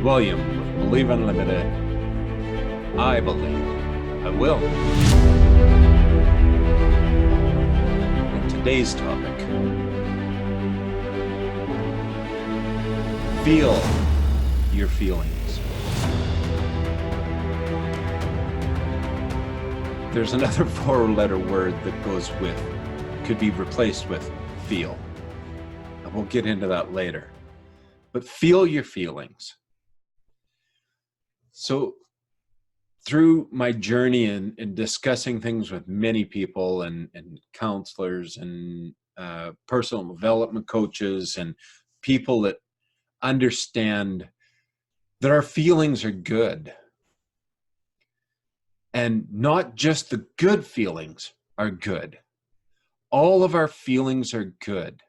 William with Believe Unlimited. I believe I will. And today's topic: feel your feelings. There's another four-letter word that goes with, could be replaced with feel. And we'll get into that later. But feel your feelings. So through my journey in discussing things with many people and counselors and personal development coaches and people that understand that our feelings are good. And not just the good feelings are good. All of our feelings are good.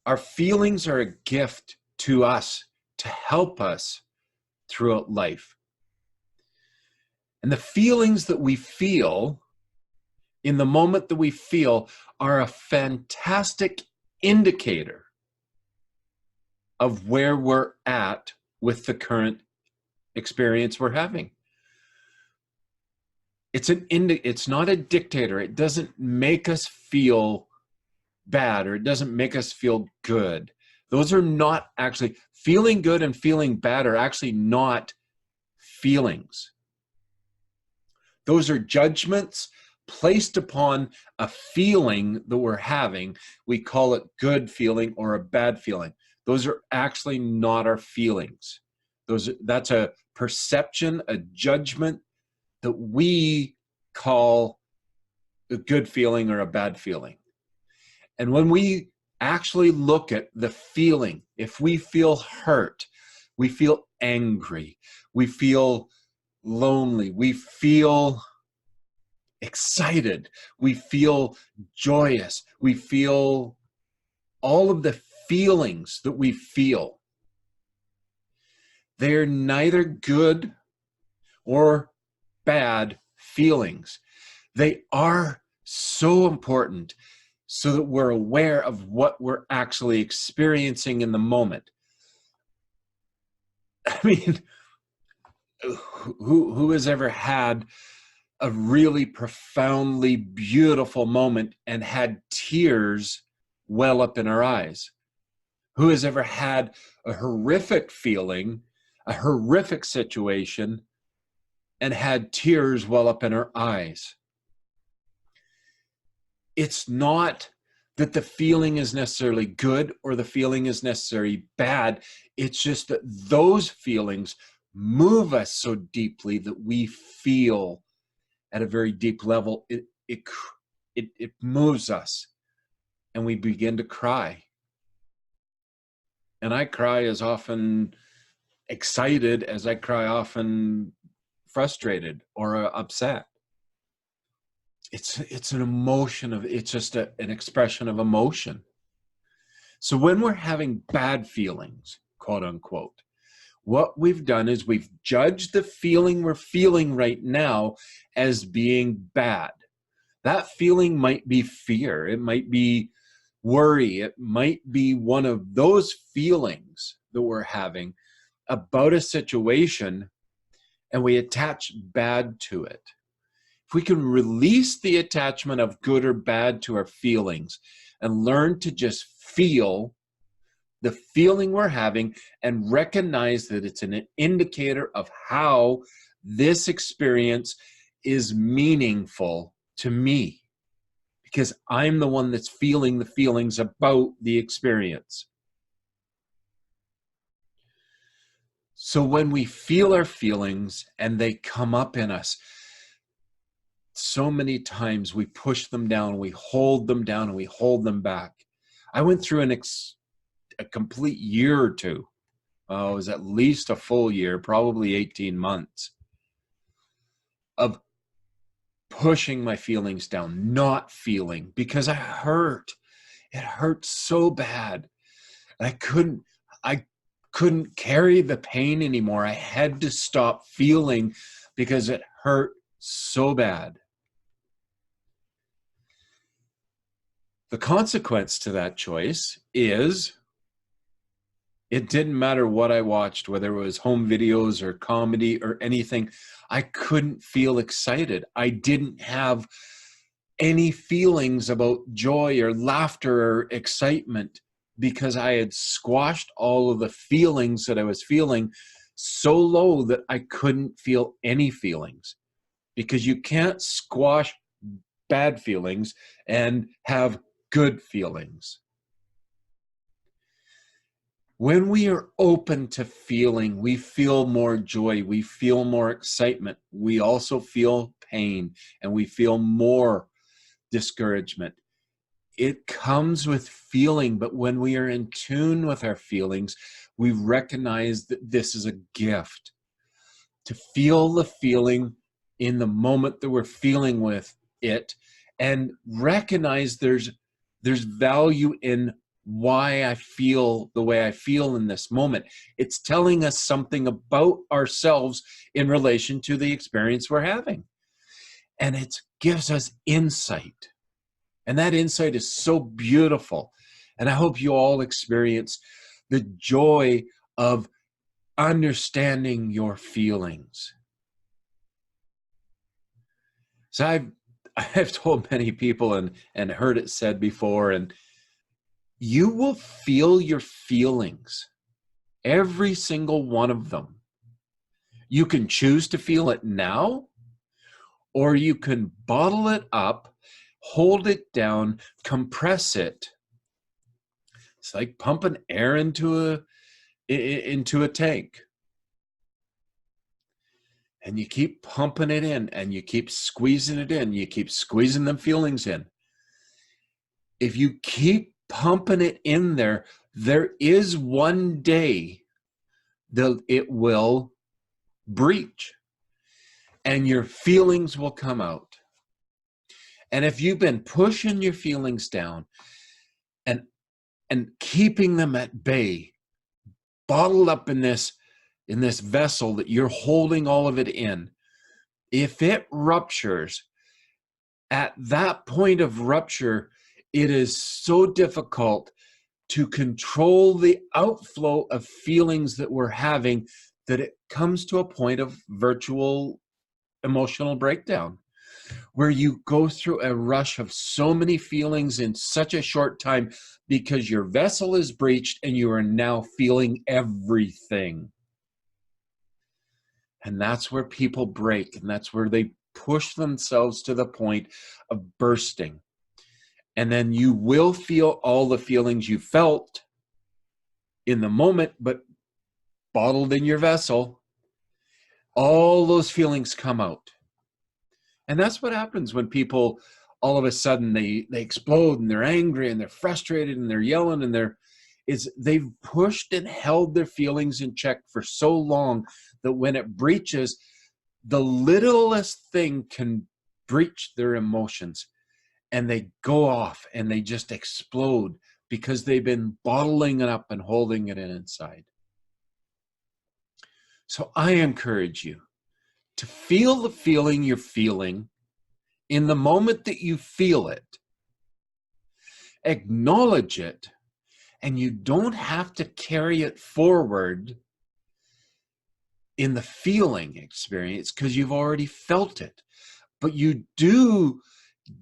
Our feelings are a gift to us to help us throughout life. And the feelings that we feel in the moment that we feel are a fantastic indicator of where we're at with the current experience we're having. It's not a dictator. It doesn't make us feel bad, or it doesn't make us feel good. Those are not actually, feeling good and feeling bad are actually not feelings. Those are judgments placed upon a feeling that we're having. We call it good feeling or a bad feeling. Those are actually not our feelings. That's a perception, a judgment that we call a good feeling or a bad feeling. And when we actually look at the feeling, if we feel hurt, we feel angry, we feel lonely, we feel excited, we feel joyous, we feel all of the feelings that we feel. They're neither good or bad feelings. They are so important so that we're aware of what we're actually experiencing in the moment. I mean, who has ever had a really profoundly beautiful moment and had tears well up in our eyes? Who has ever had a horrific feeling, a horrific situation, and had tears well up in her eyes? It's not that the feeling is necessarily good or the feeling is necessarily bad. It's just that those feelings move us so deeply that we feel at a very deep level. It moves us, and we begin to cry. And I cry as often excited as I cry often frustrated or upset. It's an emotion it's just an expression of emotion. So when we're having bad feelings, quote unquote, what we've done is we've judged the feeling we're feeling right now as being bad. That feeling might be fear. It might be worry. It might be one of those feelings that we're having about a situation, and we attach bad to it. If we can release the attachment of good or bad to our feelings and learn to just feel the feeling we're having and recognize that it's an indicator of how this experience is meaningful to me, because I'm the one that's feeling the feelings about the experience. So when we feel our feelings and they come up in us, so many times we push them down, we hold them down, and we hold them back. I went through a complete year or two. It was at least a full year, probably 18 months, of pushing my feelings down, not feeling, because I hurt. It hurt so bad. And I couldn't carry the pain anymore. I had to stop feeling because it hurt so bad. The consequence to that choice is It didn't matter what I watched, whether it was home videos or comedy or anything. I couldn't feel excited. I didn't have any feelings about joy or laughter or excitement because I had squashed all of the feelings that I was feeling so low that I couldn't feel any feelings. Because you can't squash bad feelings and have good feelings. When we are open to feeling, we feel more joy, we feel more excitement, we also feel pain, and we feel more discouragement. It comes with feeling, but when we are in tune with our feelings, we recognize that this is a gift. To feel the feeling in the moment that we're feeling with it, and recognize there's value in why I feel the way I feel in this moment. It's telling us something about ourselves in relation to the experience we're having. And it gives us insight. And that insight is so beautiful. And I hope you all experience the joy of understanding your feelings. So I've told many people and heard it said before, and you will feel your feelings, every single one of them. You can choose to feel it now, or you can bottle it up, hold it down, compress it. It's like pumping air into a tank. And you keep pumping it in, and you keep squeezing it in. You keep squeezing them feelings in. If you keep pumping it in there, there is one day that it will breach, and your feelings will come out. And if you've been pushing your feelings down and keeping them at bay, bottled up in this vessel that you're holding all of it in, if it ruptures, at that point of rupture, it is so difficult to control the outflow of feelings that we're having that it comes to a point of virtual emotional breakdown, where you go through a rush of so many feelings in such a short time because your vessel is breached and you are now feeling everything. And that's where people break, and that's where they push themselves to the point of bursting. And then you will feel all the feelings you felt in the moment, but bottled in your vessel. All those feelings come out. And that's what happens when people all of a sudden they explode, and they're angry and they're frustrated and they're yelling, and they've pushed and held their feelings in check for so long that when it breaches, the littlest thing can breach their emotions, and they go off and they just explode because they've been bottling it up and holding it in inside. So I encourage you to feel the feeling you're feeling in the moment that you feel it. Acknowledge it, and you don't have to carry it forward in the feeling experience because you've already felt it. But you do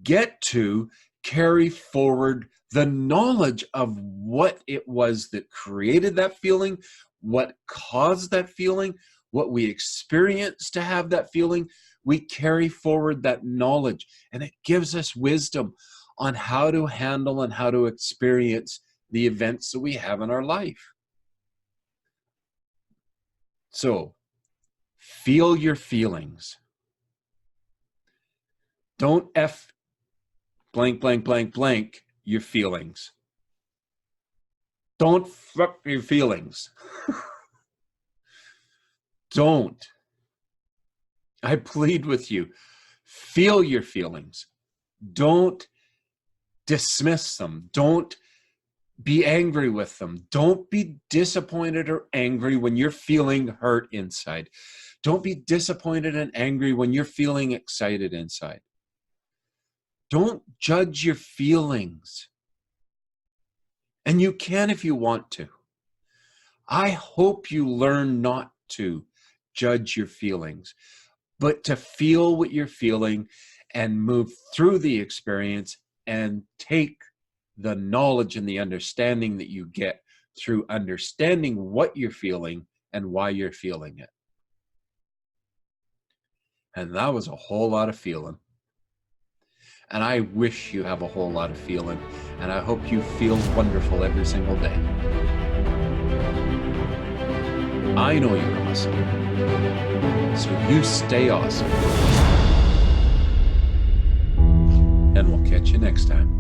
get to carry forward the knowledge of what it was that created that feeling, what caused that feeling, what we experienced to have that feeling. We carry forward that knowledge, and it gives us wisdom on how to handle and how to experience the events that we have in our life. So, feel your feelings. Don't blank, blank, blank, blank your feelings. Don't fuck your feelings. Don't. I plead with you. Feel your feelings. Don't dismiss them. Don't be angry with them. Don't be disappointed or angry when you're feeling hurt inside. Don't be disappointed and angry when you're feeling excited inside. Don't judge your feelings. And you can if you want to. I hope you learn not to judge your feelings, but to feel what you're feeling and move through the experience and take the knowledge and the understanding that you get through understanding what you're feeling and why you're feeling it. And that was a whole lot of feeling. And I wish you have a whole lot of feeling. And I hope you feel wonderful every single day. I know you're awesome. So you stay awesome. And we'll catch you next time.